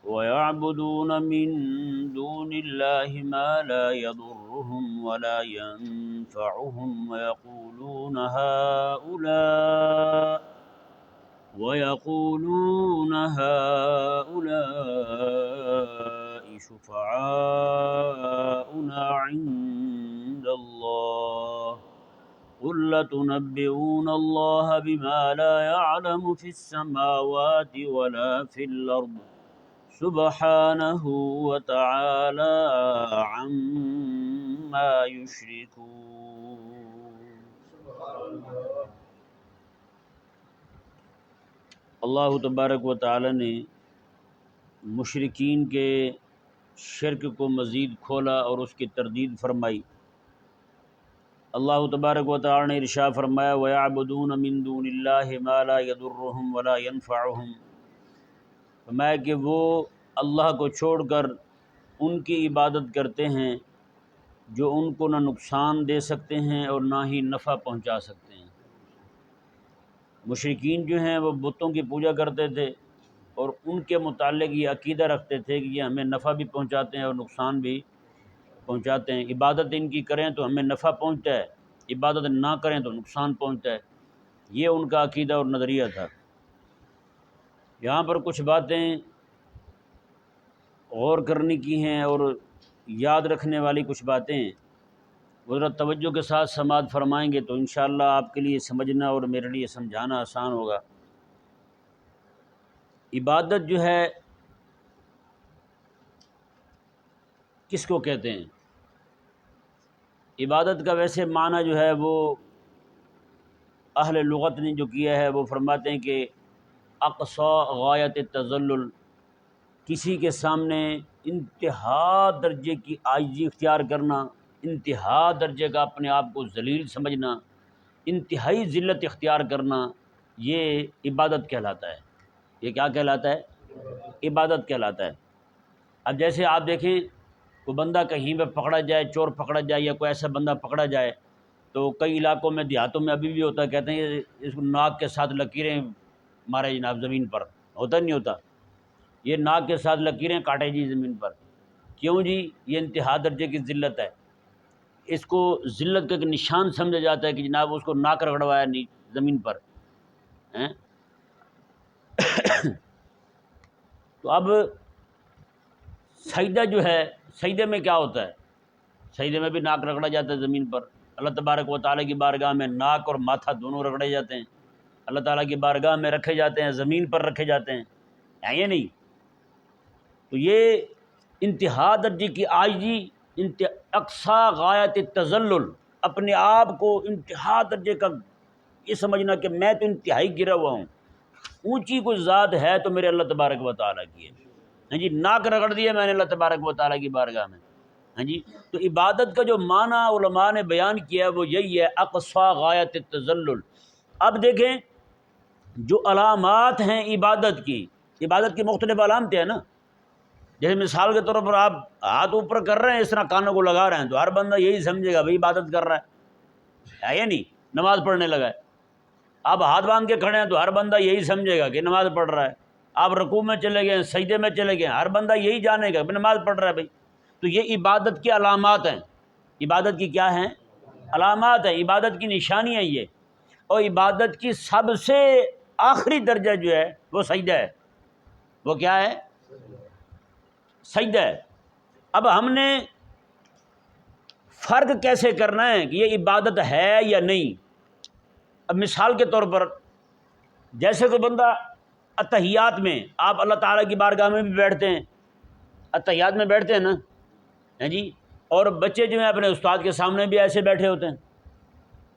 وَيَعْبُدُونَ مِن دُونِ اللَّهِ مَا لَا يَضُرُّهُمْ وَلَا يَنفَعُهُمْ وَيَقُولُونَ هَؤُلَاءِ شُفَعَاؤُنَا عِندَ اللَّهِ قُل لَّتُنَبِّئُونَ اللَّهَ بِمَا لَا يَعْلَمُ فِي السَّمَاوَاتِ وَلَا فِي الْأَرْضِ سُبْحَانَهُ وَتَعَالَىٰ عَمَّا يُشْرِكُونَ۔ اللہ تبارک و تعالی نے مشرکین کے شرک کو مزید کھولا اور اس کی تردید فرمائی۔ اللہ تبارک و تعالی نے ارشاد فرمایا وَيَعْبُدُونَ مِن دُونِ اللَّهِ مَا لَا يَضُرُّهُمْ وَلَا يَنفَعُهُمْ، فرمایا کہ وہ اللہ کو چھوڑ کر ان کی عبادت کرتے ہیں جو ان کو نہ نقصان دے سکتے ہیں اور نہ ہی نفع پہنچا سکتے ہیں۔ مشرکین جو ہیں وہ بتوں کی پوجا کرتے تھے اور ان کے متعلق یہ عقیدہ رکھتے تھے کہ یہ ہمیں نفع بھی پہنچاتے ہیں اور نقصان بھی پہنچاتے ہیں۔ عبادت ان کی کریں تو ہمیں نفع پہنچتا ہے، عبادت نہ کریں تو نقصان پہنچتا ہے، یہ ان کا عقیدہ اور نظریہ تھا۔ یہاں پر کچھ باتیں غور کرنے کی ہیں اور یاد رکھنے والی کچھ باتیں ہیں، وہ ذرا توجہ کے ساتھ سماعت فرمائیں گے تو انشاءاللہ آپ کے لیے سمجھنا اور میرے لیے سمجھانا آسان ہوگا۔ عبادت جو ہے کس کو کہتے ہیں؟ عبادت کا ویسے معنی جو ہے وہ اہل لغت نے جو کیا ہے وہ فرماتے ہیں کہ اقصی غایت تذلل، کسی کے سامنے انتہا درجے کی عاجزی اختیار کرنا، انتہا درجے کا اپنے آپ کو ذلیل سمجھنا، انتہائی ذلت اختیار کرنا، یہ عبادت کہلاتا ہے۔ یہ کیا کہلاتا ہے؟ عبادت کہلاتا ہے۔ اب جیسے آپ دیکھیں کوئی بندہ کہیں پہ پکڑا جائے، چور پکڑا جائے یا کوئی ایسا بندہ پکڑا جائے تو کئی علاقوں میں دیہاتوں میں ابھی بھی ہوتا ہے، کہتے ہیں اس کو ناک کے ساتھ لکیریں مارے جناب زمین پر، ہوتا نہیں ہوتا؟ یہ ناک کے ساتھ لکیریں کاٹے جی زمین پر، کیوں جی؟ یہ انتہا درجے کی ذلت ہے، اس کو ذلت کا ایک نشان سمجھا جاتا ہے کہ جناب اس کو ناک رگڑوایا نہیں زمین پر۔ تو اب سجدہ جو ہے، سجدے میں کیا ہوتا ہے؟ سجدے میں بھی ناک رگڑا جاتا ہے زمین پر، اللہ تبارک و تعالیٰ کی بارگاہ میں ناک اور ماتھا دونوں رگڑے جاتے ہیں، اللہ تعالیٰ کی بارگاہ میں رکھے جاتے ہیں، زمین پر رکھے جاتے ہیں، ہے یہ نہیں؟ تو یہ انتہا درجے کی عاجزی، اقصی غایت تذلل، اپنے آپ کو انتہا درجے کا یہ سمجھنا کہ میں تو انتہائی گرا ہوا ہوں، اونچی کوئی ذات ہے تو میرے اللہ تبارک و تعالیٰ کی ہے۔ ہاں جی، ناک رگڑ دیا میں نے اللہ تبارک و تعالیٰ کی بارگاہ میں۔ ہاں جی، تو عبادت کا جو معنی علماء نے بیان کیا ہے وہ یہی ہے، اقصی غایت التذلل۔ اب دیکھیں جو علامات ہیں عبادت کی مختلف علامتیں ہیں نا، جیسے مثال کے طور پر آپ ہاتھ اوپر کر رہے ہیں، اس طرح کانوں کو لگا رہے ہیں، تو ہر بندہ یہی سمجھے گا بھائی عبادت کر رہا ہے یا نہیں؟ نماز پڑھنے لگا ہے۔ آپ ہاتھ باندھ کے کھڑے ہیں تو ہر بندہ یہی سمجھے گا کہ نماز پڑھ رہا ہے۔ آپ رکوع میں چلے گئے، سجدے میں چلے گئے، ہر بندہ یہی جانے گا کہ نماز پڑھ رہا ہے بھائی۔ تو یہ عبادت کی علامات ہیں۔ عبادت کی کیا ہیں؟ علامات ہیں، عبادت کی نشانیاں یہ۔ اور عبادت کی سب سے آخری درجہ جو ہے وہ سجدہ ہے۔ وہ کیا ہے؟ سجدہ ہے۔ اب ہم نے فرق کیسے کرنا ہے کہ یہ عبادت ہے یا نہیں؟ اب مثال کے طور پر جیسے کوئی بندہ اتحیات میں، آپ اللہ تعالیٰ کی بارگاہ میں بھی بیٹھتے ہیں، اتحیات میں بیٹھتے ہیں نا، ہیں جی، اور بچے جو ہیں اپنے استاد کے سامنے بھی ایسے بیٹھے ہوتے ہیں،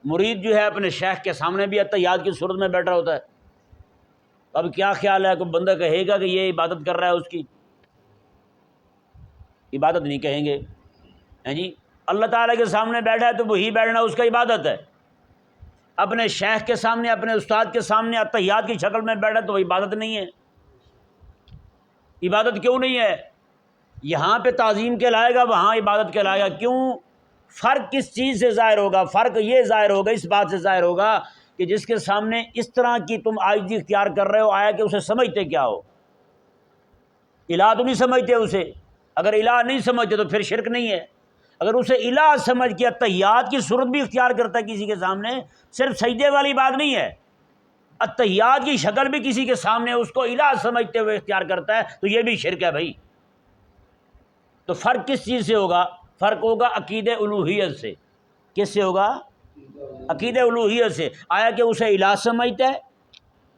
مرید جو ہے اپنے شیخ کے سامنے بھی اتحیات کی صورت میں بیٹھا ہوتا ہے۔ اب کیا خیال ہے، کوئی بندہ کہے گا کہ یہ عبادت کر رہا ہے؟ اس کی عبادت نہیں کہیں گے، ہیں جی۔ اللہ تعالیٰ کے سامنے بیٹھا ہے تو وہی بیٹھنا اس کا عبادت ہے۔ اپنے شیخ کے سامنے، اپنے استاد کے سامنے اتحیات کی شکل میں بیٹھا تو وہ عبادت نہیں ہے۔ عبادت کیوں نہیں ہے؟ یہاں پہ تعظیم کہلائے گا، وہاں عبادت کہلائے گا۔ کیوں؟ فرق کس چیز سے ظاہر ہوگا؟ فرق یہ ظاہر ہوگا، اس بات سے ظاہر ہوگا کہ جس کے سامنے اس طرح کی تم عاجزی اختیار کر رہے ہو، آیا کہ اسے سمجھتے کیا ہو۔ الہ تو نہیں سمجھتے اسے، اگر الہ نہیں سمجھتے تو پھر شرک نہیں ہے۔ اگر اسے الہ سمجھ کے اتحیات کی صورت بھی اختیار کرتا ہے کسی کے سامنے، صرف سجدے والی بات نہیں ہے، اتحیات کی شکل بھی کسی کے سامنے اس کو الہ سمجھتے ہوئے اختیار کرتا ہے، تو یہ بھی شرک ہے بھائی۔ تو فرق کس چیز سے ہوگا؟ فرق ہوگا عقید الوہیت سے۔ کس سے ہوگا؟ عقید الوہیت سے۔ آیا کہ اسے الہ سمجھتا ہے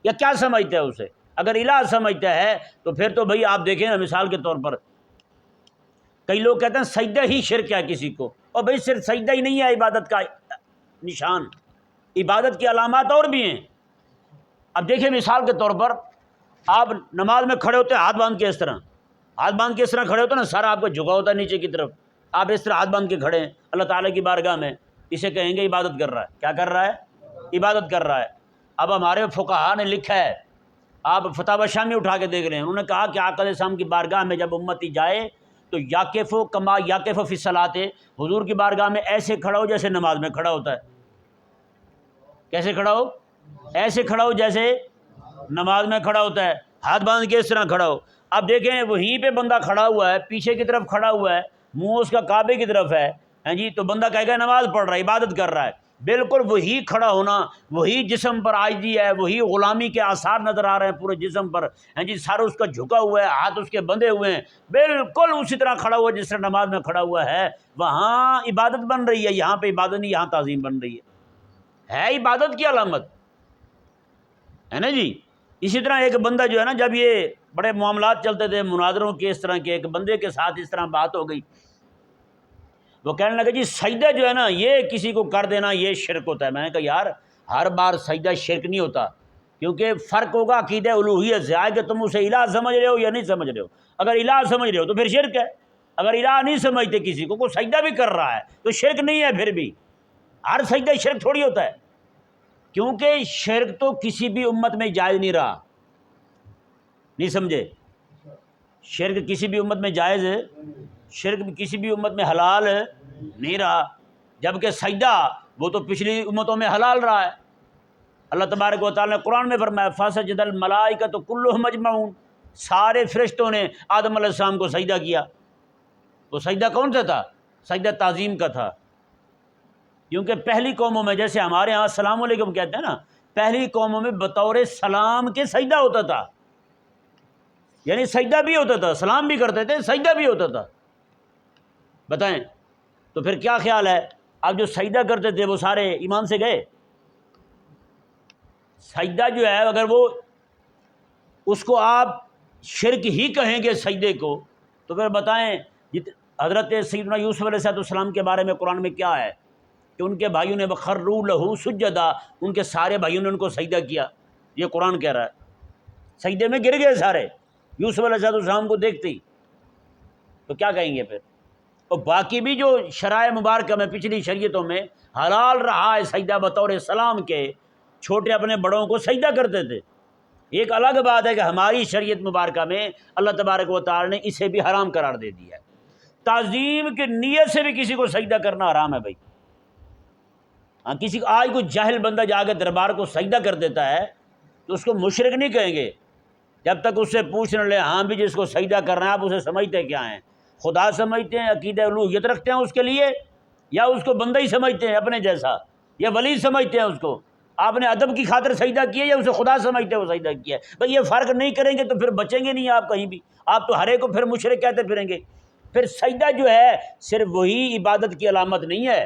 یا کیا سمجھتا ہے اسے؟ اگر الہ سمجھتا ہے تو پھر تو بھائی آپ دیکھیں نا، مثال کے طور پر کئی لوگ کہتے ہیں سجدہ ہی شرک ہے کسی کو، اور بھائی صرف سجدہ ہی نہیں ہے عبادت کا نشان، عبادت کی علامات اور بھی ہیں۔ اب دیکھیں مثال کے طور پر آپ نماز میں کھڑے ہوتے ہیں ہاتھ باندھ کے، اس طرح ہاتھ باندھ کے اس طرح کھڑے ہوتے ہیں نا، سارا آپ کا جھکا ہوتا ہے نیچے کی طرف، آپ اس طرح ہاتھ باندھ کے کھڑے ہیں اللہ تعالیٰ کی بارگاہ میں، اسے کہیں گے عبادت کر رہا ہے۔ کیا کر رہا ہے؟ عبادت کر رہا ہے۔ اب ہمارے فقہا نے لکھا ہے، آپ فتاوی شامی اٹھا کے دیکھ رہے ہیں، انہوں نے کہا کہ آقا علیہ السلام کی بارگاہ میں جب امتی جائے تو یاقف کما یاقف فی الصلاۃ، حضور کی بارگاہ میں ایسے کھڑا ہو جیسے نماز میں کھڑا ہوتا ہے۔ کیسے کھڑا ہو؟ ایسے کھڑا ہو جیسے نماز میں کھڑا ہوتا ہے، ہاتھ باندھ کے اس طرح کھڑا ہو۔ اب دیکھیں وہیں پہ بندہ کھڑا ہوا ہے، پیچھے کی طرف کھڑا ہوا ہے، منہ اس کا کعبے کی طرف ہے، ہاں جی، تو بندہ کہے گا نماز پڑھ رہا ہے، عبادت کر رہا ہے۔ بالکل وہی کھڑا ہونا، وہی جسم پر عاجزی ہے، وہی غلامی کے آثار نظر آ رہے ہیں پورے جسم پر، ہاں جی، سر اس کا جھکا ہوا ہے، ہاتھ اس کے بندھے ہوئے ہیں، بالکل اسی طرح کھڑا ہوا جس طرح نماز میں کھڑا ہوا ہے، وہاں عبادت بن رہی ہے، یہاں پہ عبادت نہیں، یہاں تعظیم بن رہی ہے عبادت کی علامت ہے نا جی۔ اسی طرح ایک بندہ جو ہے نا، جب یہ بڑے معاملات چلتے تھے مناظروں کے، اس طرح کے ایک بندے کے ساتھ اس طرح بات ہو گئی، وہ کہنے لگا جی سجدہ جو ہے نا یہ کسی کو کر دینا یہ شرک ہوتا ہے۔ میں نے کہا یار ہر بار سجدہ شرک نہیں ہوتا، کیونکہ فرق ہوگا عقیدہ الوہیت سے، آئے کہ تم اسے الہ سمجھ رہے ہو یا نہیں سمجھ رہے ہو۔ اگر الہ سمجھ رہے ہو تو پھر شرک ہے، اگر الہ نہیں سمجھتے کسی کو، کوئی سجدہ بھی کر رہا ہے تو شرک نہیں ہے۔ پھر بھی ہر سجدہ شرک تھوڑی ہوتا ہے، کیونکہ شرک تو کسی بھی امت میں جائز نہیں رہا، نہیں سمجھے؟ شرک کسی بھی امت میں جائز ہے، شرک کسی بھی امت میں حلال نہیں رہا، جبکہ سجدہ وہ تو پچھلی امتوں میں حلال رہا ہے۔ اللہ تبارک و تعالیٰ نے قرآن میں فرمایا فَسَجَدَ الْمَلَائِکَةُ كُلُّهُمْ أَجْمَعُونَ، سارے فرشتوں نے آدم علیہ السلام کو سجدہ کیا۔ وہ سجدہ کون سا تھا؟ سجدہ تعظیم کا تھا، کیونکہ پہلی قوموں میں جیسے ہمارے ہاں السلام علیکم کہتے ہیں نا، پہلی قوموں میں بطور سلام کے سجدہ ہوتا تھا، یعنی سجدہ بھی ہوتا تھا، سلام بھی کرتے تھے، سجدہ بھی ہوتا تھا۔ بتائیں تو پھر کیا خیال ہے؟ اب جو سجدہ کرتے تھے وہ سارے ایمان سے گئے؟ سجدہ جو ہے اگر وہ اس کو آپ شرک ہی کہیں گے سجدے کو، تو پھر بتائیں حضرت سیدنا یوسف علیہ السلام کے بارے میں قرآن میں کیا ہے کہ ان کے بھائیوں نے وَخَرُّوا لَهُ سُجَّدًا، ان کے سارے بھائیوں نے ان کو سجدہ کیا، یہ قرآن کہہ رہا ہے، سجدے میں گر گئے سارے یوسف علیہ السلام کو دیکھتے ہی، تو کیا کہیں گے پھر؟ اور باقی بھی جو شرائع مبارکہ میں پچھلی شریعتوں میں حلال رہا ہے سجدہ بطور سلام کے، چھوٹے اپنے بڑوں کو سجدہ کرتے تھے۔ ایک الگ بات ہے کہ ہماری شریعت مبارکہ میں اللہ تبارک و تعالی نے اسے بھی حرام قرار دے دیا ہے۔ تعظیم کی نیت سے بھی کسی کو سجدہ کرنا حرام ہے بھائی۔ ہاں کسی کو آج کوئی جاہل بندہ جا کے دربار کو سجدہ کر دیتا ہے تو اس کو مشرک نہیں کہیں گے، جب تک اس سے پوچھ نہ لیں ہاں بھی جس کو سجدہ کر رہے ہیں آپ اسے سمجھتے کیا ہیں؟ خدا سمجھتے ہیں، عقیدہ الوہیت رکھتے ہیں اس کے لیے، یا اس کو بندہ ہی سمجھتے ہیں اپنے جیسا، یا ولی سمجھتے ہیں اس کو؟ آپ نے ادب کی خاطر سجدہ کیا یا اسے خدا سمجھتے وہ سجدہ کیا ہے؟ بھائی یہ فرق نہیں کریں گے تو پھر بچیں گے نہیں آپ کہیں بھی، آپ تو ہر ایک کو پھر مشرک کہتے پھریں گے۔ پھر سجدہ جو ہے صرف وہی عبادت کی علامت نہیں ہے،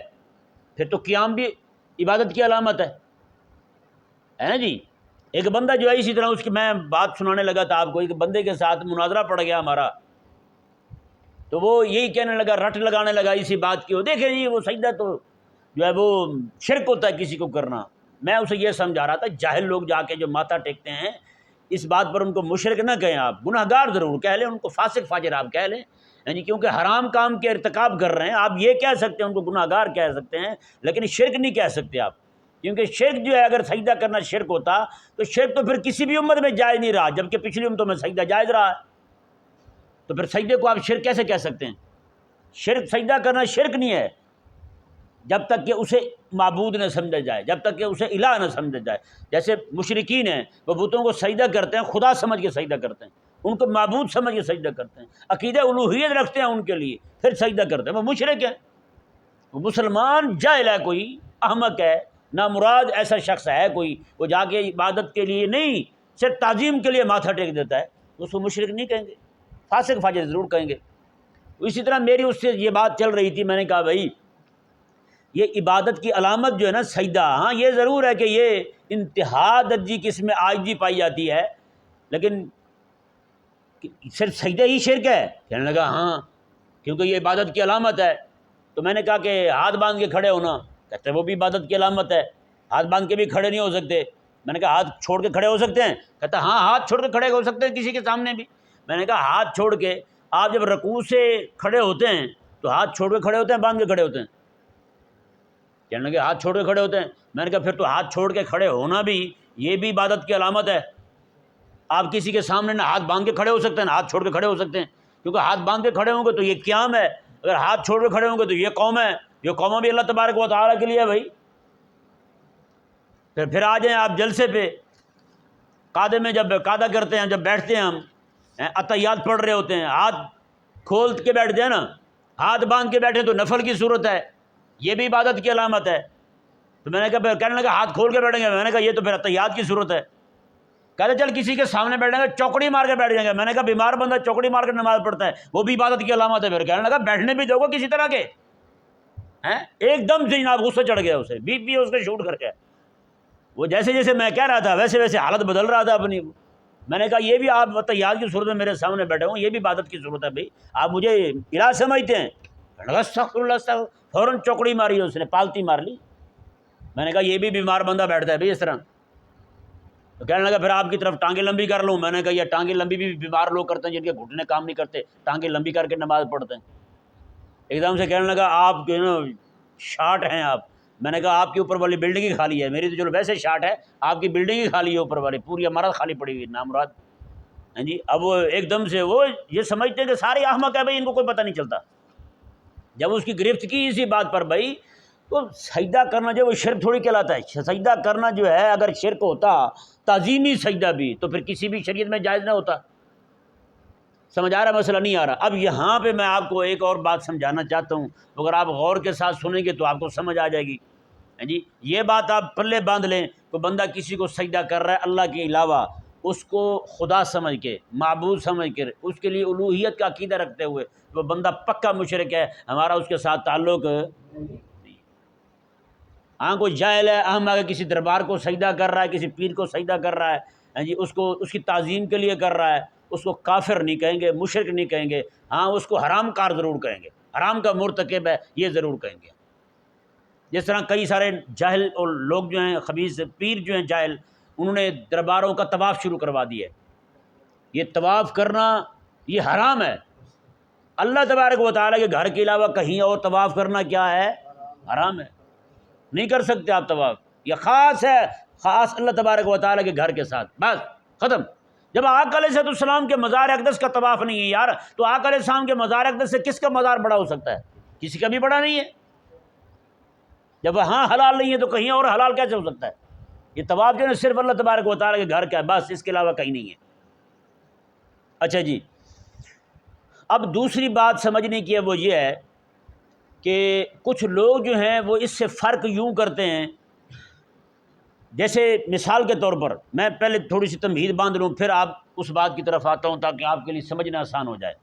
پھر تو قیام بھی عبادت کی علامت ہے نا جی۔ ایک بندہ جو ہے اسی طرح، اس کی میں بات سنانے لگا تھا آپ کو، ایک بندے کے ساتھ مناظرہ پڑ گیا ہمارا، تو وہ یہی کہنے لگا، رٹ لگانے لگا اسی بات کی، وہ دیکھیں جی وہ سجدہ تو جو ہے وہ شرک ہوتا ہے کسی کو کرنا۔ میں اسے یہ سمجھا رہا تھا جاہل لوگ جا کے جو ماتھا ٹیکتے ہیں اس بات پر ان کو مشرک نہ کہیں، آپ گناہ گار ضرور کہہ لیں، ان کو فاسق فاجر آپ کہہ لیں، یعنی کیونکہ حرام کام کے ارتکاب کر رہے ہیں، آپ یہ کہہ سکتے ہیں ان کو گناہ گار کہہ سکتے ہیں، لیکن شرک نہیں کہہ سکتے آپ، کیونکہ شرک جو ہے اگر سجدہ کرنا شرک ہوتا تو شرک تو پھر کسی بھی امت میں جائز نہیں رہا، جبکہ پچھلی امتوں میں سجدہ جائز رہا ہے، تو پھر سجدے کو آپ شرک کیسے کہہ سکتے ہیں؟ شرک سجدہ کرنا شرک نہیں ہے جب تک کہ اسے معبود نہ سمجھا جائے، جب تک کہ اسے الہ نہ سمجھا جائے۔ جیسے مشرکین ہیں وہ بتوں کو سجدہ کرتے ہیں، خدا سمجھ کے سجدہ کرتے ہیں، ان کو معبود سمجھ کے سجدہ کرتے ہیں، عقیدہ الوہیت رکھتے ہیں ان کے لیے، پھر سجدہ کرتے ہیں، وہ مشرک ہے، وہ مسلمان جاہل ہے، کوئی احمق ہے، نامراد ایسا شخص ہے کوئی، وہ جا کے عبادت کے لیے نہیں صرف تعظیم کے لیے ماتھا ٹیک دیتا ہے، اس کو مشرک نہیں کہیں گے، فاسق فاجر ضرور کہیں گے۔ اسی طرح میری اس سے یہ بات چل رہی تھی، میں نے کہا بھائی یہ عبادت کی علامت جو ہے نا سجدہ، ہاں یہ ضرور ہے کہ یہ انتہا درجی کی اس میں عاجزی پائی جاتی ہے، لیکن صرف سجدہ ہی شرک ہے؟ کہنے لگا ہاں، کیونکہ یہ عبادت کی علامت ہے۔ تو میں نے کہا کہ ہاتھ باندھ کے کھڑے ہونا، کہتے وہ بھی عبادت کی علامت ہے، ہاتھ باندھ کے بھی کھڑے نہیں ہو سکتے۔ میں نے کہا ہاتھ چھوڑ کے کھڑے ہو سکتے ہیں؟ کہتا ہاں ہاتھ چھوڑ کے کھڑے ہو سکتے ہیں کسی کے سامنے بھی۔ میں نے کہا ہاتھ چھوڑ کے آپ جب رکوع سے کھڑے ہوتے ہیں تو ہاتھ چھوڑ کے کھڑے ہوتے ہیں، باندھ کے کھڑے ہوتے ہیں؟ کہنے لگے ہاتھ چھوڑ کے کھڑے ہوتے ہیں۔ میں نے کہا پھر تو ہاتھ چھوڑ کے کھڑے ہونا بھی یہ بھی عبادت کی علامت ہے۔ آپ کسی کے سامنے نہ ہاتھ باندھ کے کھڑے ہو سکتے ہیں نہ ہاتھ چھوڑ کے کھڑے ہو سکتے ہیں، کیونکہ ہاتھ باندھ کے کھڑے ہوں گے تو یہ قیام ہے، اگر ہاتھ چھوڑ کے کھڑے ہوں گے تو یہ قوم ہے، یہ قوم بھی اللہ تبارک و تعالیٰ کے لیے ہے بھائی۔ پھر آ جائیں آپ جلسے پہ، قعدے میں جب قعدہ کرتے ہیں، جب بیٹھتے ہیں ہم عطیات پڑھ رہے ہوتے ہیں، ہاتھ کھول کے بیٹھ جائیں نا، ہاتھ باندھ کے بیٹھیں تو نفل کی صورت ہے، یہ بھی عبادت کی علامت ہے۔ تو میں نے کہا پھر کہنے لگا ہاتھ کھول کے بیٹھیں گے، میں نے کہا یہ تو پھر عطیات کی صورت ہے۔ کہتے چل کسی کے سامنے بیٹھیں گے چوکڑی مار کے بیٹھ جائیں گے، میں نے کہا بیمار بندہ چوکڑی مار کے نماز پڑھتا ہے، وہ بھی عبادت کی علامت ہے۔ پھر کہنے لگا بیٹھنے بھی دو گے کسی طرح کے ہیں؟ ایک دم سے جناب غصہ چڑھ گیا اسے، بی پی اس کے شوٹ کر کے، وہ جیسے جیسے میں کہہ رہا تھا ویسے ویسے حالت بدل رہا تھا اپنی۔ میں نے کہا یہ بھی آپ عطیات کی صورت میں میرے سامنے بیٹھے ہوں، یہ بھی عبادت کی صورت ہے بھائی، آپ مجھے الہ سمجھتے ہیں؟ استغفر اللہ، استغفر، فوراً چوکڑی ماری اس نے، پالتی مار لی۔ میں نے کہا یہ بھی بیمار بندہ بیٹھتا ہے بھائی اس طرح؟ تو کہنے لگا پھر آپ کی طرف ٹانگیں لمبی کر لوں؟ میں نے کہا یہ ٹانگیں لمبی بھی بیمار لوگ کرتے ہیں جن کے گھٹنے کام نہیں کرتے، ٹانگیں لمبی کر کے نماز پڑھتے ہیں۔ ایک دم سے کہنے لگا آپ جو ہے نا شارٹ ہیں آپ۔ میں نے کہا آپ کے اوپر والی بلڈنگ ہی خالی ہے، میری تو چلو ویسے شارٹ ہے، آپ کی بلڈنگ ہی خالی ہے اوپر والی، پوری عمارت خالی پڑی ہوئی نامراد۔ ہاں جی، اب وہ ایک دم سے وہ یہ سمجھتے ہیں کہ سارے احمق ہے بھائی، ان کو کوئی پتہ نہیں چلتا۔ جب اس کی گرفت کی اسی بات پر بھائی، تو سجدہ کرنا جو وہ شرک تھوڑی کہلاتا ہے۔ سجدہ کرنا جو ہے اگر شرک ہوتا، تعظیمی سجدہ بھی، تو پھر کسی بھی شریعت میں جائز نہ ہوتا۔ سمجھ آ رہا مسئلہ؟ نہیں آ رہا؟ اب یہاں پہ میں آپ کو ایک اور بات سمجھانا چاہتا ہوں، اگر آپ غور کے ساتھ سنیں گے تو آپ کو سمجھ آ جائے گی۔ جی یہ بات آپ پلے باندھ لیں، تو بندہ کسی کو سجدہ کر رہا ہے اللہ کے علاوہ، اس کو خدا سمجھ کے، معبود سمجھ کے، اس کے لیے الوہیت کا عقیدہ رکھتے ہوئے، وہ بندہ پکا مشرک ہے، ہمارا اس کے ساتھ تعلق نہیں۔ ہاں کوئی جاہل ہے، ہم اگر کسی دربار کو سجدہ کر رہا ہے، کسی پیر کو سجدہ کر رہا ہے، جی اس کو اس کی تعظیم کے لیے کر رہا ہے، اس کو کافر نہیں کہیں گے، مشرک نہیں کہیں گے، ہاں اس کو حرام کار ضرور کہیں گے، حرام کا مرتکب ہے یہ ضرور کہیں گے۔ جس طرح کئی سارے جاہل اور لوگ جو ہیں خبیث پیر جو ہیں جاہل، انہوں نے درباروں کا طواف شروع کروا دیا ہے۔ یہ طواف کرنا یہ حرام ہے، اللہ تبارک و تعالیٰ کے گھر کے علاوہ کہیں اور طواف کرنا کیا ہے؟ حرام ہے، نہیں کر سکتے آپ طواف، یہ خاص ہے، خاص اللہ تبارک و تعالیٰ کے گھر کے ساتھ، بس ختم۔ جب آقا علیہ السلام کے مزار اقدس کا طواف نہیں ہے یار، تو آقا علیہ السلام کے مزار اقدس سے کس کا مزار بڑا ہو سکتا ہے؟ کسی کا بھی بڑا نہیں ہے۔ جب وہاں حلال نہیں ہے تو کہیں اور حلال کیسے ہو سکتا ہے؟ یہ طواف جو ہے صرف اللہ تبارک و تعالیٰ کے گھر کا ہے، بس اس کے علاوہ کہیں نہیں ہے۔ اچھا جی، اب دوسری بات سمجھنے کی ہے وہ یہ ہے کہ کچھ لوگ جو ہیں وہ اس سے فرق یوں کرتے ہیں، جیسے مثال کے طور پر میں پہلے تھوڑی سی تمہید باندھ لوں، پھر آپ اس بات کی طرف آتا ہوں تاکہ آپ کے لیے سمجھنا آسان ہو جائے۔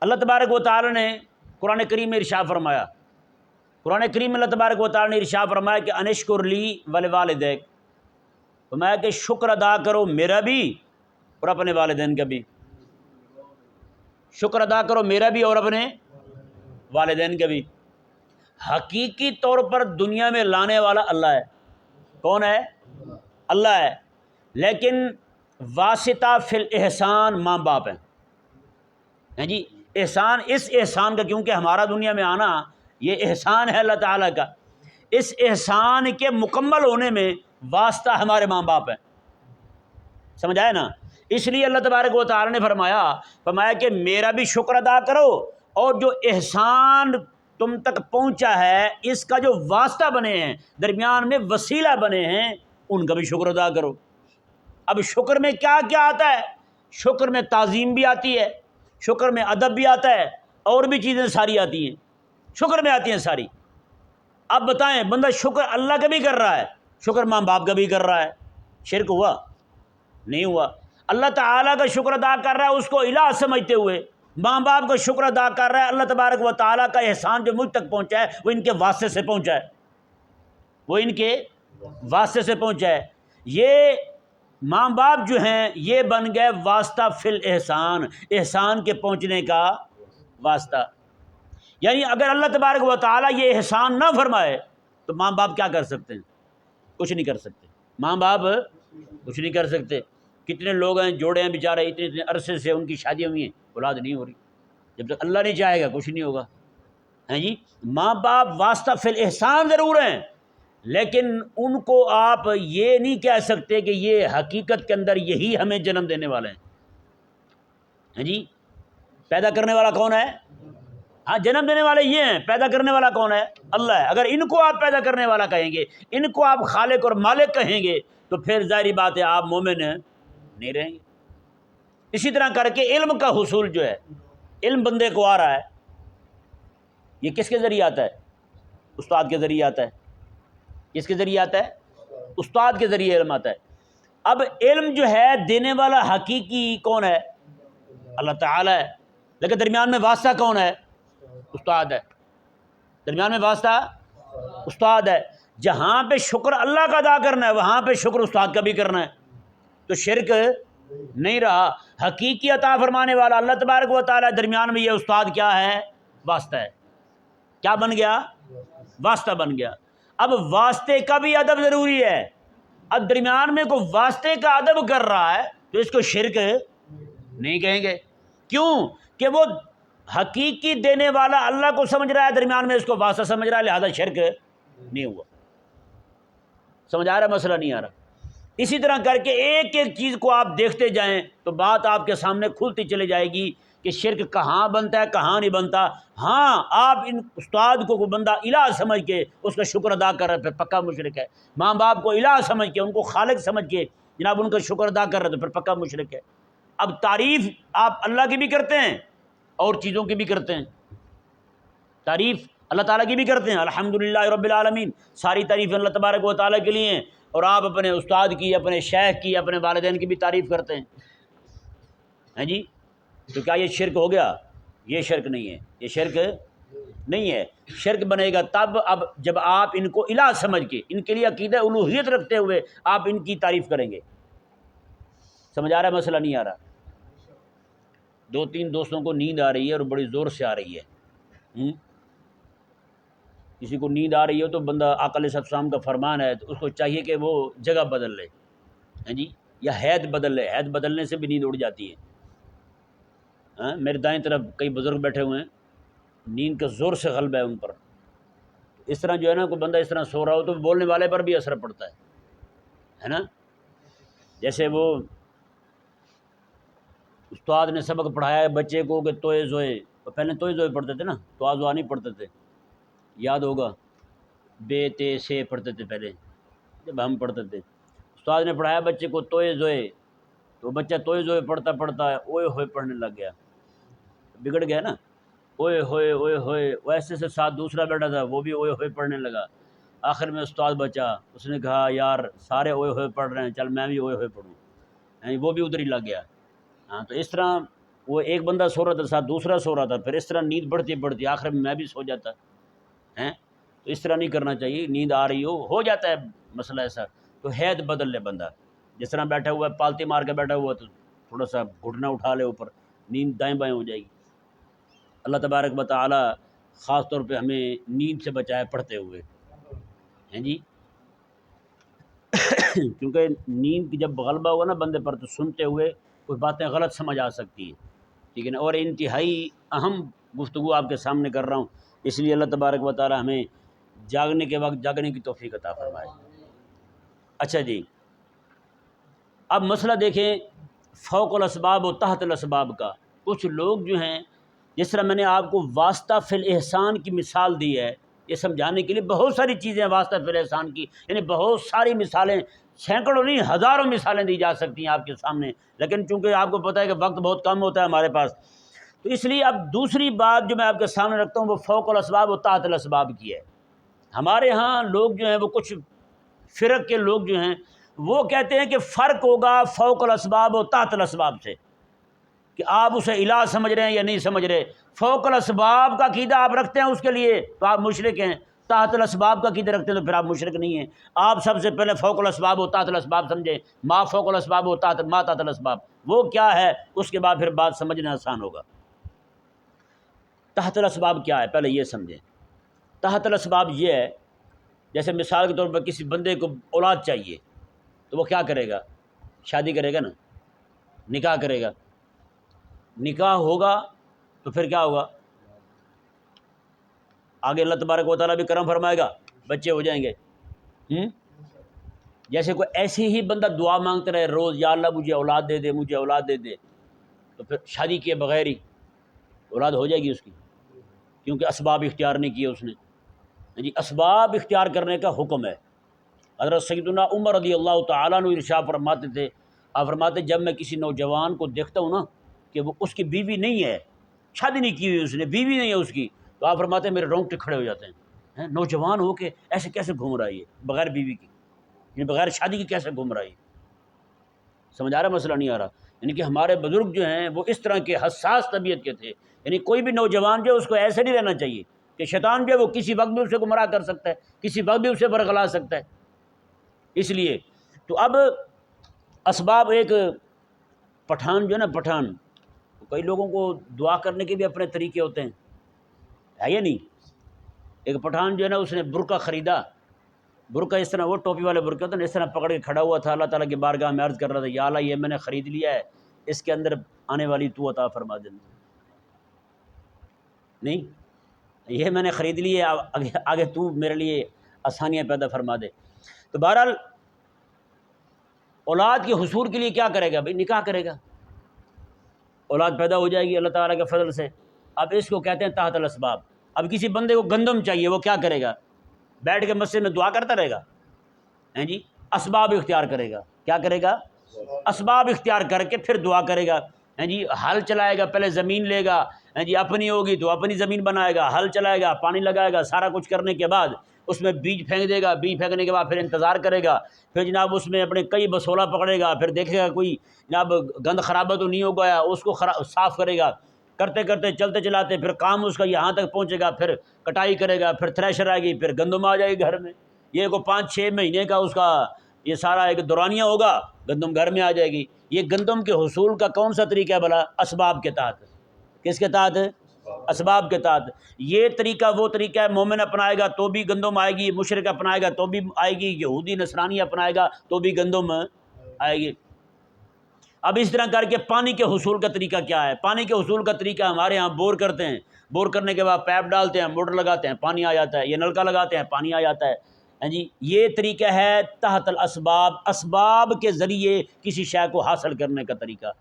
اللہ تبارک و تعالیٰ نے قرآن کریم میں ارشاد فرمایا، قرآن کریم میں اللہ تبارک و تعالیٰ نے ارشاد فرمایا کہ انشکر لی ولوالدیک، فرمایا کہ شکر ادا کرو میرا بھی اور اپنے والدین کا بھی، شکر ادا کرو میرا بھی اور اپنے والدین کا بھی۔ حقیقی طور پر دنیا میں لانے والا اللہ ہے۔ کون ہے؟ اللہ ہے، لیکن واسطہ فی الاحسان ماں باپ ہیں جی۔ احسان اس احسان کا، کیونکہ ہمارا دنیا میں آنا یہ احسان ہے اللہ تعالیٰ کا، اس احسان کے مکمل ہونے میں واسطہ ہمارے ماں باپ ہیں، سمجھ آئے نا؟ اس لیے اللہ تبارک و تعالیٰ نے فرمایا کہ میرا بھی شکر ادا کرو، اور جو احسان تم تک پہنچا ہے اس کا جو واسطہ بنے ہیں، درمیان میں وسیلہ بنے ہیں، ان کا بھی شکر ادا کرو۔ اب شکر میں کیا کیا آتا ہے؟ شکر میں تعظیم بھی آتی ہے، شکر میں ادب بھی آتا ہے، اور بھی چیزیں ساری آتی ہیں، شکر میں آتی ہیں ساری۔ اب بتائیں بندہ شکر اللہ کا بھی کر رہا ہے، شکر ماں باپ کا بھی کر رہا ہے، شرک ہوا؟ نہیں ہوا۔ اللہ تعالیٰ کا شکر ادا کر رہا ہے اس کو الہ سمجھتے ہوئے، ماں باپ کا شکر ادا کر رہا ہے اللہ تبارک و تعالیٰ کا احسان جو مجھ تک پہنچا ہے وہ ان کے واسطے سے پہنچا ہے، وہ ان کے واسطے سے پہنچا ہے۔ یہ ماں باپ جو ہیں یہ بن گئے واسطہ فی الاحسان، احسان کے پہنچنے کا واسطہ۔ یعنی اگر اللہ تبارک و تعالیٰ یہ احسان نہ فرمائے تو ماں باپ کیا کر سکتے ہیں؟ کچھ نہیں کر سکتے، ماں باپ کچھ نہیں کر سکتے۔ کتنے لوگ ہیں جوڑے ہیں بیچارے اتنے عرصے سے ان کی شادیاں ہوئی ہیں، اولاد نہیں ہو رہی، جب تک اللہ نہیں چاہے گا کچھ نہیں ہوگا، ہیں جی۔ ماں باپ واسطہ فی الاحسان ضرور ہیں، لیکن ان کو آپ یہ نہیں کہہ سکتے کہ یہ حقیقت کے اندر یہی ہمیں جنم دینے والے ہیں جی۔ پیدا کرنے والا کون ہے؟ ہاں جنم دینے والے یہ ہیں، پیدا کرنے والا کون ہے؟ اللہ ہے۔ اگر ان کو آپ پیدا کرنے والا کہیں گے، ان کو آپ خالق اور مالک کہیں گے تو پھر ظاہری بات ہے آپ مومن نہیں رہیں گے۔ اسی طرح کر کے علم کا حصول جو ہے، علم بندے کو آ رہا ہے، یہ کس کے ذریعے آتا ہے؟ استاد کے ذریعے آتا ہے۔ کس کے ذریعے آتا ہے؟ استاد کے ذریعے علم آتا ہے۔ اب علم جو ہے دینے والا حقیقی کون ہے؟ اللہ تعالیٰ ہے، لیکن درمیان میں واسطہ کون ہے؟ استاد ہے، درمیان میں واسطہ استاد ہے۔ جہاں پہ شکر اللہ کا ادا کرنا ہے وہاں پہ شکر استاد کا بھی کرنا ہے، تو شرک نہیں رہا۔ حقیقی عطا فرمانے والا اللہ تبارک و تعالیٰ، درمیان میں یہ استاد کیا ہے؟ واسطہ ہے۔ کیا بن گیا؟ واسطہ بن گیا۔ اب واسطے کا بھی ادب ضروری ہے۔ اب درمیان میں کوئی واسطے کا ادب کر رہا ہے تو اس کو شرک نہیں کہیں گے۔ کیوں؟ کہ وہ حقیقی دینے والا اللہ کو سمجھ رہا ہے، درمیان میں اس کو واسطہ سمجھ رہا ہے، لہذا شرک نہیں ہوا۔ سمجھ آ رہا؟ مسئلہ نہیں آ رہا؟ اسی طرح کر کے ایک ایک چیز کو آپ دیکھتے جائیں تو بات آپ کے سامنے کھلتی چلی جائے گی کہ شرک کہاں بنتا ہے کہاں نہیں بنتا۔ ہاں آپ ان استاد کو کوئی بندہ الہ سمجھ کے اس کا شکر ادا کر رہا ہے پھر پکا مشرک ہے، ماں باپ کو الہ سمجھ کے ان کو خالق سمجھ کے جناب ان کا شکر ادا کر رہے تو پھر پکا مشرک ہے۔ اب تعریف آپ اللہ کی بھی کرتے ہیں اور چیزوں کی بھی کرتے ہیں، تعریف اللہ تعالیٰ کی بھی کرتے ہیں، الحمدللہ رب العالمین، ساری تعریف اللہ تبارک و تعالیٰ کے لیے ہیں، اور آپ اپنے استاد کی، اپنے شیخ کی، اپنے والدین کی بھی تعریف کرتے ہیں جی۔ تو کیا یہ شرک ہو گیا؟ یہ شرک نہیں ہے، یہ شرک نہیں ہے۔ شرک بنے گا تب اب جب آپ ان کو الہ سمجھ کے ان کے لیے عقیدہ الوہیت رکھتے ہوئے آپ ان کی تعریف کریں گے۔ سمجھ آ رہا ہے؟ مسئلہ نہیں آ رہا؟ دو تین دوستوں کو نیند آ رہی ہے اور بڑی زور سے آ رہی ہے، کسی کو نیند آ رہی ہو تو بندہ آقا علیہ السلام کا فرمان ہے تو اس کو چاہیے کہ وہ جگہ بدل لے، ہیں جی، یا حید بدل لے، حید بدلنے سے بھی نیند اڑ جاتی ہے۔ میرے دائیں طرف کئی بزرگ بیٹھے ہوئے ہیں، نیند کا زور سے غلبہ ہے ان پر، اس طرح جو ہے نا کوئی بندہ اس طرح سو رہا ہو تو بولنے والے پر بھی اثر پڑتا ہے نا۔ جیسے وہ استاد نے سبق پڑھایا ہے بچے کو کہ توئے زوئے، پہلے توئے زوئے پڑھتے تھے نا، تو آزوا نہیں پڑھتے تھے، یاد ہوگا، بے تے سے پڑھتے تھے پہلے جب ہم پڑھتے تھے۔ استاد نے پڑھایا بچے کو توئے زوئے، تو بچہ توئے زوئے پڑھتا پڑھتا ہے اوئے ہوئے پڑھنے لگ گیا، بگڑ گیا نا، اوئے ہوئے ویسے سے ساتھ دوسرا بیٹا تھا وہ بھی اوئے ہوئے پڑھنے لگا، آخر میں استاد بچا، اس نے کہا یار سارے اوئے ہوئے پڑھ رہے ہیں، چل میں بھی اوئے ہوئے پڑھوں، وہ بھی ادھر ہی لگ گیا۔ ہاں تو اس طرح وہ ایک بندہ سو رہا تھا ساتھ دوسرا سو رہا تھا، پھر اس طرح نیند بڑھتی بڑھتی آخر میں بھی سو جاتا ہے۔ تو اس طرح نہیں کرنا چاہیے، نیند آ رہی ہو جاتا ہے مسئلہ ایسا تو حید بدل لے بندہ، جس طرح بیٹھا ہوا ہے پالتی مار کے بیٹھا ہوا تو تھوڑا سا گھٹنا اٹھا لے اوپر، نیند دائیں بائیں ہو جائے گی۔ اللہ تبارک و تعالی خاص طور پہ ہمیں نیند سے بچائے پڑھتے ہوئے، ہیں جی، کیونکہ نیند کی جب غلبہ ہوا نا بندے پر تو سنتے ہوئے کوئی باتیں غلط سمجھ آ سکتی ہیں، ٹھیک ہے نا۔ اور انتہائی اہم گفتگو آپ کے سامنے کر رہا ہوں، اس لیے اللہ تبارک و تعالی ہمیں جاگنے کے وقت جاگنے کی توفیق عطا فرمائے۔ اچھا جی، اب مسئلہ دیکھیں فوق الاسباب و تحت الاسباب کا۔ کچھ لوگ جو ہیں، جس طرح میں نے آپ کو واسطہ فی الاحسان کی مثال دی ہے، یہ سمجھانے کے لیے بہت ساری چیزیں ہیں واسطہ فعل احسان کی، یعنی بہت ساری مثالیں، سینکڑوں نہیں ہزاروں مثالیں دی جا سکتی ہیں آپ کے سامنے، لیکن چونکہ آپ کو پتہ ہے کہ وقت بہت کم ہوتا ہے ہمارے پاس، تو اس لیے اب دوسری بات جو میں آپ کے سامنے رکھتا ہوں وہ فوق الاسباب و تحت الاسباب کی ہے۔ ہمارے ہاں لوگ جو ہیں وہ کچھ فرق کے لوگ جو ہیں وہ کہتے ہیں کہ فرق ہوگا فوق الاسباب و تحت الاسباب سے، کہ آپ اسے الہ سمجھ رہے ہیں یا نہیں سمجھ رہے۔ فوق الاسباب کا عقیدہ آپ رکھتے ہیں اس کے لیے تو آپ مشرک ہیں، تحت الاسباب کا عقیدہ رکھتے ہیں تو پھر آپ مشرک نہیں ہیں۔ آپ سب سے پہلے فوق الاسباب و تحت الاسباب سمجھیں، ما فوق الاسباب و ما تحت الاسباب وہ کیا ہے، اس کے بعد پھر بات سمجھنا آسان ہوگا۔ تحت الاسباب کیا ہے پہلے یہ سمجھیں۔ تحت الاسباب یہ ہے، جیسے مثال کے طور پر کسی بندے کو اولاد چاہیے تو وہ کیا کرے گا؟ شادی کرے گا نا، نکاح کرے گا، نکاح ہوگا تو پھر کیا ہوگا؟ آگے اللہ تبارک و تعالیٰ بھی کرم فرمائے گا، بچے ہو جائیں گے۔ جیسے کوئی ایسے ہی بندہ دعا مانگتے رہے روز، یا اللہ مجھے اولاد دے دے، مجھے اولاد دے دے، تو پھر شادی کیے بغیر ہی اولاد ہو جائے گی اس کی، کیونکہ اسباب اختیار نہیں کیے اس نے۔ جی اسباب اختیار کرنے کا حکم ہے۔ حضرت سیدنا عمر رضی اللہ تعالیٰ عنہ ارشاد فرماتے تھے، آپ فرماتے جب میں کسی نوجوان کو دیکھتا ہوں نا کہ وہ اس کی بیوی نہیں ہے، شادی نہیں کی ہوئی اس نے، بیوی نہیں ہے اس کی، تو آپ فرماتے ہیں میرے رونگٹے کھڑے ہو جاتے ہیں۔ نوجوان ہو کے ایسے کیسے گھوم رہا ہے یہ بغیر بیوی کی، یعنی بغیر شادی کی کیسے گھوم رہا ہے؟ سمجھ آ رہا مسئلہ نہیں آ رہا؟ یعنی کہ ہمارے بزرگ جو ہیں وہ اس طرح کے حساس طبیعت کے تھے، یعنی کوئی بھی نوجوان جو ہے اس کو ایسے نہیں رہنا چاہیے کہ شیطان جو ہے وہ کسی وقت بھی اسے گمراہ کر سکتا ہے، کسی وقت بھی اسے برگلا سکتا ہے۔ اس لیے تو اب اسباب، ایک پٹھان جو ہے نا، پٹھان، کئی لوگوں کو دعا کرنے کے بھی اپنے طریقے ہوتے ہیں، ہے یا نہیں؟ ایک پٹھان جو ہے نا اس نے برقع خریدا، برقع اس طرح، وہ ٹوپی والے برقع ہوتے ہیں، اس طرح پکڑ کے کھڑا ہوا تھا، اللہ تعالیٰ کی بارگاہ میں عرض کر رہا تھا، یا اللہ یہ میں نے خرید لیا ہے، اس کے اندر آنے والی تو عطا فرما دے۔ نہیں، یہ میں نے خرید لی ہے، آگے تو میرے لیے آسانیاں پیدا فرما دے۔ تو بہرحال اولاد کے حصول کے لیے کیا کرے گا؟ بھائی نکاح کرے گا، اولاد پیدا ہو جائے گی اللہ تعالیٰ کے فضل سے۔ اب اس کو کہتے ہیں تحت الاسباب۔ اب کسی بندے کو گندم چاہیے، وہ کیا کرے گا؟ بیٹھ کے مسجد میں دعا کرتا رہے گا؟ جی اسباب اختیار کرے گا۔ کیا کرے گا؟ اسباب اختیار کر کے پھر دعا کرے گا۔ جی ہل چلائے گا، پہلے زمین لے گا، جی اپنی ہوگی تو اپنی زمین بنائے گا، ہل چلائے گا، پانی لگائے گا، سارا کچھ کرنے کے بعد اس میں بیج پھینک دے گا، بیج پھینکنے کے بعد پھر انتظار کرے گا، پھر جناب اس میں اپنے کئی بسولہ پکڑے گا، پھر دیکھے گا کوئی جناب گند خرابہ تو نہیں ہو گیا، اس کو صاف کرے گا، کرتے کرتے چلتے چلاتے پھر کام اس کا یہاں تک پہنچے گا، پھر کٹائی کرے گا، پھر تھریشر آئے گی، پھر گندم آ جائے گی گھر میں۔ یہ کو 5-6 مہینے کا اس کا یہ سارا ایک دورانیہ ہوگا، گندم گھر میں آ جائے گی۔ یہ گندم کے حصول کا کون سا طریقہ ہے بھلا؟ اسباب کے تحت۔ کس کے تحت؟ اسباب کے تحت۔ یہ طریقہ وہ طریقہ ہے، مومن اپنائے گا تو بھی گندم آئے گی، مشرک اپنائے گا تو بھی آئے گی، یہودی نصرانی اپنائے گا تو بھی گندم آئے گی۔ اب اس طرح کر کے پانی کے حصول کا طریقہ کیا ہے؟ پانی کے حصول کا طریقہ ہمارے ہاں بور کرتے ہیں، بور کرنے کے بعد پیپ ڈالتے ہیں، موٹر لگاتے ہیں، پانی آ جاتا ہے، یہ نلکا لگاتے ہیں، پانی آ جاتا ہے۔ جی یہ طریقہ ہے تحت الاسباب، اسباب کے ذریعے کسی شے کو حاصل کرنے کا طریقہ۔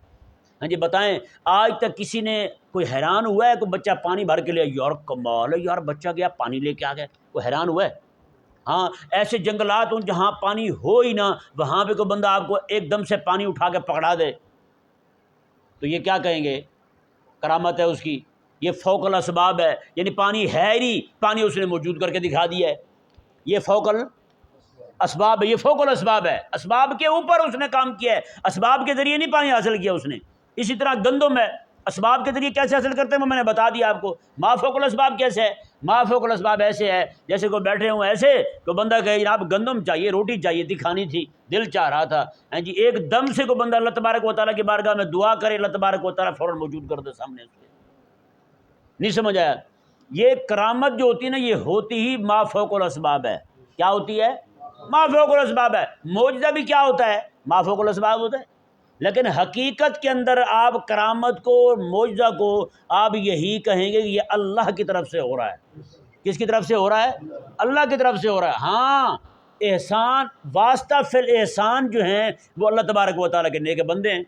ہاں جی بتائیں، آج تک کسی نے کوئی حیران ہوا ہے کوئی بچہ پانی بھر کے لیا، یار کمال ہے یار، بچہ گیا پانی لے کے آ گیا، کوئی حیران ہوا ہے؟ ہاں ایسے جنگلات ہوں جہاں پانی ہو ہی نہ، وہاں پہ کوئی بندہ آپ کو ایک دم سے پانی اٹھا کے پکڑا دے تو یہ کیا کہیں گے؟ کرامت ہے اس کی، یہ فوق الاسباب ہے، یعنی پانی ہے ہی نہیں، پانی اس نے موجود کر کے دکھا دیا ہے، یہ فوق الاسباب ہے، یہ فوق الاسباب ہے، اسباب کے اوپر اس نے کام کیا ہے، اسباب کے ذریعے نہیں پانی حاصل کیا اس نے۔ اسی طرح گندم ہے، اسباب کے ذریعے کیسے حاصل کرتے ہیں وہ میں نے بتا دیا آپ کو۔ ما فوق الاسباب کیسے ہے؟ ما فوق الاسباب ایسے ہے جیسے کوئی بیٹھے ہوں ایسے، تو بندہ کہے جناب گندم چاہیے، روٹی چاہیے تھی، کھانی تھی، دل چاہ رہا تھا، جی ایک دم سے کوئی بندہ اللہ تبارک و تعالیٰ کی بارگاہ میں دعا کرے، اللہ تبارک و تعالیٰ فوراً موجود کر دے سامنے اس کے۔ نہیں سمجھ آیا؟ یہ کرامت جو ہوتی ہے نا، یہ ہوتی ہی ما فوق الاسباب ہے۔ کیا ہوتی ہے؟ ما فوق الاسباب ہے۔ معجزہ بھی کیا ہوتا ہے؟ ما فوق الاسباب ہوتا ہے۔ لیکن حقیقت کے اندر آپ کرامت کو، معجزہ کو آپ یہی کہیں گے کہ یہ اللہ کی طرف سے ہو رہا ہے۔ کس کی طرف سے ہو رہا ہے؟ اللہ کی طرف سے ہو رہا ہے۔ ہاں احسان، واسطہ فی الاحسان جو ہیں وہ اللہ تبارک و تعالیٰ کے نیک بندے ہیں،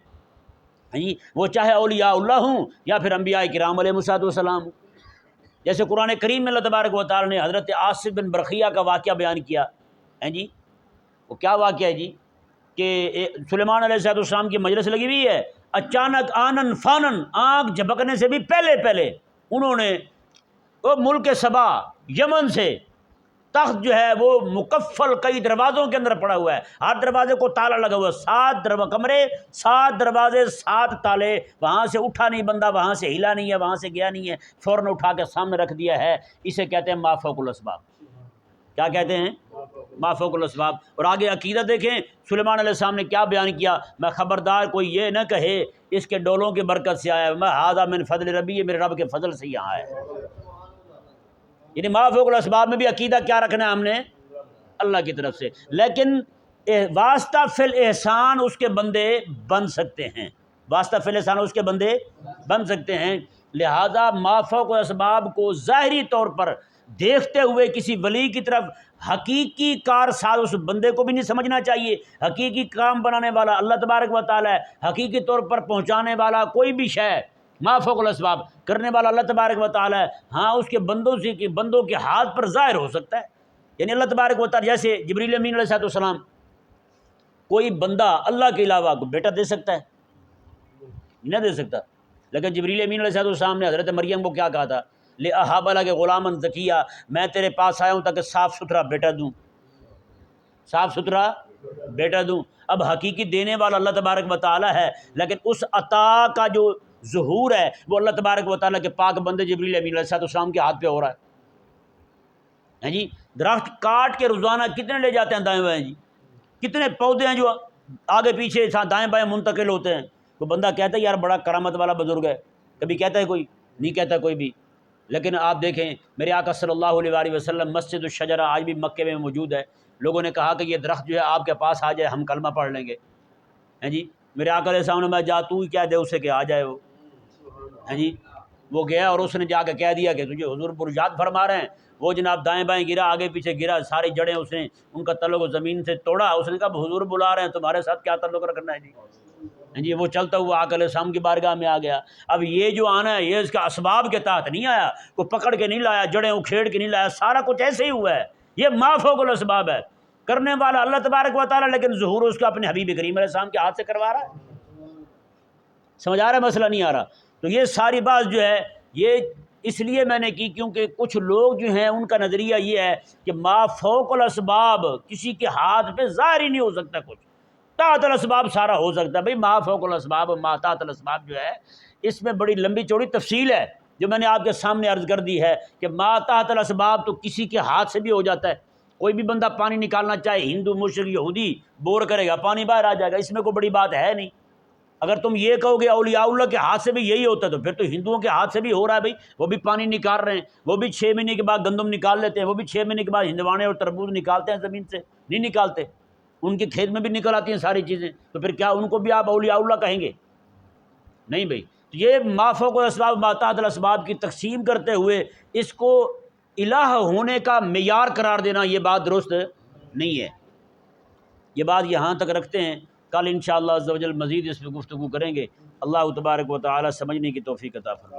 وہ چاہے اولیاء اللہ ہوں یا پھر انبیاء کرام علیہ الصلوۃ والسلام ہوں، جیسے قرآن کریم میں اللہ تبارک و تعالیٰ نے حضرت آصف بن برقیہ کا واقعہ بیان کیا ہے جی. وہ کیا واقعہ ہے جی کہ سلیمان علیہ السلام کی مجلس لگی ہوئی ہے، اچانک آنن فانن، آنکھ جھپکنے سے بھی پہلے انہوں نے وہ ملک سبا یمن سے تخت جو ہے وہ مکفل کئی دروازوں کے اندر پڑا ہوا ہے، ہر دروازے کو تالا لگا ہوا ہے، 7 کمرے 7 دروازے 7 تالے، وہاں سے اٹھا نہیں بندہ، وہاں سے ہلا نہیں ہے، وہاں سے گیا نہیں ہے، فوراً اٹھا کے سامنے رکھ دیا ہے. اسے کہتے ہیں ما فوق الاسباب. کیا کہتے ہیں؟ ما فوق الاسباب. اور آگے عقیدہ دیکھیں سلیمان علیہ السلام نے کیا بیان کیا، میں خبردار کوئی یہ نہ کہے اس کے ڈولوں کی برکت سے آیا ہے، میں ھذا من فضل ربی، یہ میرے رب کے فضل سے یہاں ہے. یعنی ما فوق الاسباب میں بھی عقیدہ کیا رکھنا ہے ہم نے؟ اللہ کی طرف سے. لیکن واسطہ فی الاحسان اس کے بندے بن سکتے ہیں، واسطہ فی الاحسان اس کے بندے بن سکتے ہیں. لہذا ما فوق الاسباب کو ظاہری طور پر دیکھتے ہوئے کسی ولی کی طرف حقیقی کار ساز اس بندے کو بھی نہیں سمجھنا چاہیے. حقیقی کام بنانے والا اللہ تبارک و تعالی ہے، حقیقی طور پر پہنچانے والا کوئی بھی شے ما فوق الاسباب کرنے والا اللہ تبارک و تعالی ہے. ہاں اس کے بندوں کے ہاتھ پر ظاہر ہو سکتا ہے. یعنی اللہ تبارک و تعالی جیسے جبریل امین علیہ السلام، کوئی بندہ اللہ کے علاوہ کو بیٹا دے سکتا ہے؟ نہیں دے سکتا. لیکن جبریل امین علیہ السلام نے حضرت مریم کو کیا کہا تھا؟ لِأَهَبَ لَكَ غُلَامًا زَكِيًّا، میں تیرے پاس آیا ہوں تاکہ صاف ستھرا بیٹا دوں، صاف ستھرا بیٹا دوں. اب حقیقی دینے والا اللہ تبارک و تعالی ہے، لیکن اس عطا کا جو ظہور ہے وہ اللہ تبارک و تعالیٰ کے پاک بندے جبریل امین علیہ السلام کے ہاتھ پہ ہو رہا ہے جی. درخت کاٹ کے روزانہ کتنے لے جاتے ہیں دائیں بائیں جی، کتنے پودے ہیں جو آگے پیچھے دائیں بائیں منتقل ہوتے ہیں. تو بندہ کہتا ہے یار بڑا کرامت والا بزرگ ہے، کبھی کہتا ہے کوئی؟ نہیں کہتا کوئی بھی. لیکن آپ دیکھیں میرے آقا صلی اللہ علیہ وآلہ وسلم، مسجد الشجرہ آج بھی مکے میں موجود ہے. لوگوں نے کہا کہ یہ درخت جو ہے آپ کے پاس آ جائے ہم کلمہ پڑھ لیں گے. ہیں جی میرے آقا علیہ السلام نے میں جا تو ہی کہہ دے اسے کہ آ جائے وہ. ہیں جی وہ گیا اور اس نے جا کے کہہ دیا کہ تجھے حضور پرشاد فرما رہے ہیں. وہ جناب دائیں بائیں گرا، آگے پیچھے گرا، ساری جڑیں اس نے ان کا تعلق زمین سے توڑا. اس نے کہا حضور بلا رہے ہیں، تمہارے ساتھ کیا تعلق رکھنا ہے جی. جی وہ چلتا ہوا آقا علیہ السلام کی بارگاہ میں آ گیا. اب یہ جو آنا ہے یہ اس کا اسباب کے تحت نہیں آیا، کوئی پکڑ کے نہیں لایا، جڑیں اکھیڑ کے نہیں لایا، سارا کچھ ایسے ہی ہوا ہے. یہ ما فوق الاسباب ہے، کرنے والا اللہ تبارک و تعالیٰ، لیکن ظہور اس کا اپنے حبیب کریم علیہ السلام کے ہاتھ سے کروا رہا ہے. سمجھ آ رہا ہے؟ مسئلہ نہیں آ رہا. تو یہ ساری بات جو ہے یہ اس لیے میں نے کی کیونکہ کچھ لوگ جو ہیں ان کا نظریہ یہ ہے کہ ما فوق الاسباب کسی کے ہاتھ پہ ظاہر ہی نہیں ہو سکتا، کچھ تحت الاسباب سارا ہو سکتا ہے. بھئی ما فوق الاسباب ما تحت الاسباب جو ہے اس میں بڑی لمبی چوڑی تفصیل ہے جو میں نے آپ کے سامنے عرض کر دی ہے کہ ما تحت الاسباب تو کسی کے ہاتھ سے بھی ہو جاتا ہے. کوئی بھی بندہ پانی نکالنا چاہے، ہندو مشرک یہودی بور کرے گا، پانی باہر آ جائے گا، اس میں کوئی بڑی بات ہے نہیں. اگر تم یہ کہو گے اولیاء اللہ کے ہاتھ سے بھی یہی ہوتا ہے تو پھر تو ہندوؤں کے ہاتھ سے بھی ہو رہا ہے. بھائی وہ بھی پانی نکال رہے ہیں، وہ بھی 6 مہینے کے بعد گندم نکال لیتے ہیں، وہ بھی 6 مہینے کے بعد ہندوانے اور تربوز نکالتے ہیں زمین سے. نہیں نکالتے، ان کے کھیت میں بھی نکل آتی ہیں ساری چیزیں. تو پھر کیا ان کو بھی آپ اولیاء اللہ کہیں گے؟ نہیں بھائی. تو یہ ما فوق الاسباب ما تحت الاسباب کی تقسیم کرتے ہوئے اس کو الہ ہونے کا معیار قرار دینا یہ بات درست نہیں ہے. یہ بات یہاں تک رکھتے ہیں، کل انشاءاللہ عز و جل مزید اس پہ گفتگو کریں گے. اللہ تبارک و تعالی سمجھنے کی توفیق عطا فرمائے.